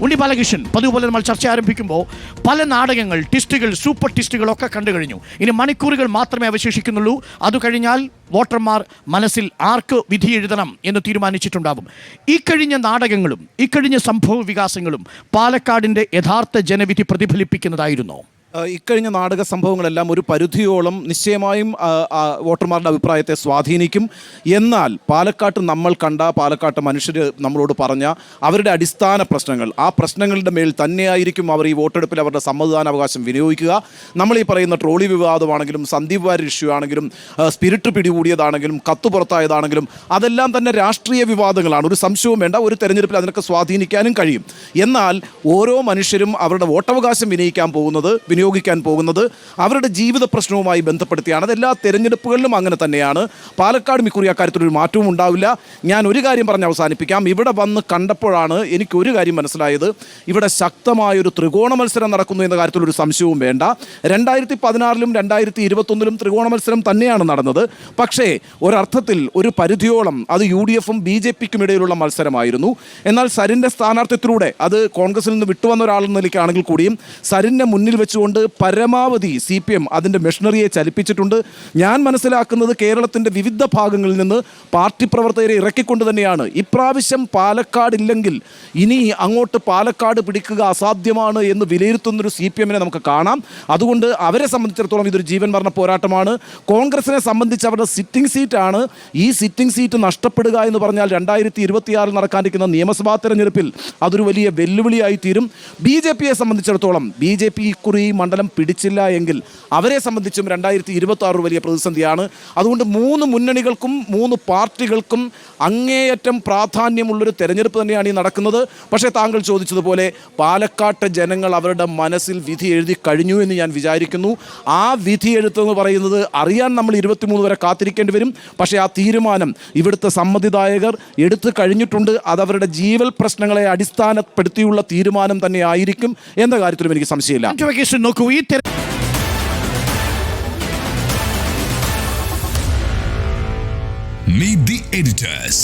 ഉണ്ണി ബാലകൃഷ്ണൻ പതിവ് പോലെ നമ്മൾ ചർച്ച ആരംഭിക്കുമ്പോൾ പല നാടകങ്ങൾ, ട്വിസ്റ്റുകൾ, സൂപ്പർ ട്വിസ്റ്റുകളൊക്കെ കണ്ടു കഴിഞ്ഞു. ഇനി മണിക്കൂറുകൾ മാത്രമേ അവശേഷിക്കുന്നുള്ളൂ. അത് കഴിഞ്ഞാൽ വോട്ടർമാർ മനസ്സിൽ ആർക്ക് വിധി എഴുതണം എന്ന് തീരുമാനിച്ചിട്ടുണ്ടാകും. ഇക്കഴിഞ്ഞ നാടകങ്ങളും ഇക്കഴിഞ്ഞ സംഭവ വികാസങ്ങളും പാലക്കാടിൻ്റെ യഥാർത്ഥ ജനവിധി പ്രതിഫലിപ്പിക്കുന്നതായിരുന്നു. ഇക്കഴിഞ്ഞ നാടക സംഭവങ്ങളെല്ലാം ഒരു പരിധിയോളം നിശ്ചയമായും വോട്ടർമാരുടെ അഭിപ്രായത്തെ സ്വാധീനിക്കും. എന്നാൽ പാലക്കാട്ട് നമ്മൾ കണ്ട, പാലക്കാട്ട് മനുഷ്യർ നമ്മളോട് പറഞ്ഞ അവരുടെ അടിസ്ഥാന പ്രശ്നങ്ങൾ, ആ പ്രശ്നങ്ങളുടെ മേൽ തന്നെയായിരിക്കും അവർ ഈ വോട്ടെടുപ്പിൽ അവരുടെ സമ്മതിദാനാവകാശം വിനിയോഗിക്കുക. നമ്മൾ ഈ പറയുന്ന ട്രോളി വിവാദമാണെങ്കിലും, സന്ദീപ് വാര്യർ ഇഷ്യൂ ആണെങ്കിലും, സ്പിരിറ്റ് പിടികൂടിയതാണെങ്കിലും, കത്ത് പുറത്തായതാണെങ്കിലും അതെല്ലാം തന്നെ രാഷ്ട്രീയ വിവാദങ്ങളാണ്. ഒരു സംശയവും വേണ്ട. ഒരു തെരഞ്ഞെടുപ്പിൽ അതിനൊക്കെ സ്വാധീനിക്കാനും കഴിയും. എന്നാൽ ഓരോ മനുഷ്യരും അവരുടെ വോട്ടവകാശം വിനിയോഗിക്കാൻ പോകുന്നത് അവരുടെ ജീവിത പ്രശ്നവുമായി ബന്ധപ്പെടുത്തിയാണ്. അതെല്ലാ തെരഞ്ഞെടുപ്പുകളിലും അങ്ങനെ തന്നെയാണ്. പാലക്കാട് മിക്കുറി അക്കാര്യത്തിലൊരു മാറ്റവും ഉണ്ടാവില്ല. ഞാൻ ഒരു കാര്യം പറഞ്ഞ് അവസാനിപ്പിക്കാം. ഇവിടെ വന്ന് കണ്ടപ്പോഴാണ് എനിക്കൊരു കാര്യം മനസ്സിലായത്. ഇവിടെ ശക്തമായൊരു ത്രികോണ മത്സരം നടക്കുന്നു എന്ന കാര്യത്തിലൊരു സംശയവും വേണ്ട. 2016-ലും 2021-ലും ത്രികോണ മത്സരം തന്നെയാണ് നടന്നത്. പക്ഷേ ഒരർത്ഥത്തിൽ ഒരു പരിധിയോളം അത് UDFും BJPക്കും ഇടയിലുള്ള മത്സരമായിരുന്നു. എന്നാൽ സരിൻ്റെ സ്ഥാനാർത്ഥിത്വത്തിലൂടെ, അത് കോൺഗ്രസിൽ നിന്ന് വിട്ടുവന്ന ഒരാളെന്ന നിലയ്ക്കാണെങ്കിൽ കൂടിയും, സരിനെ മുന്നിൽ വെച്ചുകൊണ്ട് പരമാവധി CPM അതിൻ്റെ മെഷീനറിയെ ചലിപ്പിച്ചിട്ടുണ്ട്. ഞാൻ മനസ്സിലാക്കുന്നത് കേരളത്തിൻ്റെ വിവിധ ഭാഗങ്ങളിൽ നിന്ന് പാർട്ടി പ്രവർത്തകരെ ഇറക്കിക്കൊണ്ട് തന്നെയാണ്. ഇപ്രാവശ്യം പാലക്കാടില്ലെങ്കിൽ ഇനി അങ്ങോട്ട് പാലക്കാട് പിടിക്കുക അസാധ്യമാണ് എന്ന് വിലയിരുത്തുന്നൊരു CPMനെ നമുക്ക് കാണാം. അതുകൊണ്ട് അവരെ സംബന്ധിച്ചിടത്തോളം ഇതൊരു ജീവൻ മരണ പോരാട്ടമാണ്. കോൺഗ്രസിനെ സംബന്ധിച്ച് അവരുടെ സിറ്റിംഗ് സീറ്റാണ്. ഈ സിറ്റിംഗ് സീറ്റ് നഷ്ടപ്പെടുക എന്ന് പറഞ്ഞാൽ 2026 നടക്കാനിരിക്കുന്ന നിയമസഭാ തെരഞ്ഞെടുപ്പിൽ അതൊരു വലിയ വെല്ലുവിളിയായി തീരും. BJPയെ സംബന്ധിച്ചിടത്തോളം BJP ഇക്കുറി മണ്ഡലം പിടിച്ചില്ല എങ്കിൽ അവരെ സംബന്ധിച്ചും 2026 വലിയ പ്രതിസന്ധിയാണ്. അതുകൊണ്ട് 3 മുന്നണികൾക്കും 3 പാർട്ടികൾക്കും അങ്ങേയറ്റം പ്രാധാന്യമുള്ളൊരു തെരഞ്ഞെടുപ്പ് തന്നെയാണ് ഈ നടക്കുന്നത്. പക്ഷേ താങ്കൾ ചോദിച്ചതുപോലെ പാലക്കാട്ടെ ജനങ്ങൾ അവരുടെ മനസ്സിൽ വിധി എഴുതി കഴിഞ്ഞു എന്ന് ഞാൻ വിചാരിക്കുന്നു. ആ വിധി എഴുത്തെന്ന് പറയുന്നത് അറിയാൻ നമ്മൾ 23 വരെ കാത്തിരിക്കേണ്ടി വരും. പക്ഷേ ആ തീരുമാനം ഇവിടുത്തെ സമ്മതിദായകർ എടുത്തു കഴിഞ്ഞിട്ടുണ്ട്. അതവരുടെ ജീവൽ പ്രശ്നങ്ങളെ അടിസ്ഥാനപ്പെടുത്തിയുള്ള തീരുമാനം തന്നെ ആയിരിക്കും എന്ന കാര്യത്തിലും എനിക്ക് സംശയമില്ല. നോക്കൂ, ഈ Meet the editors.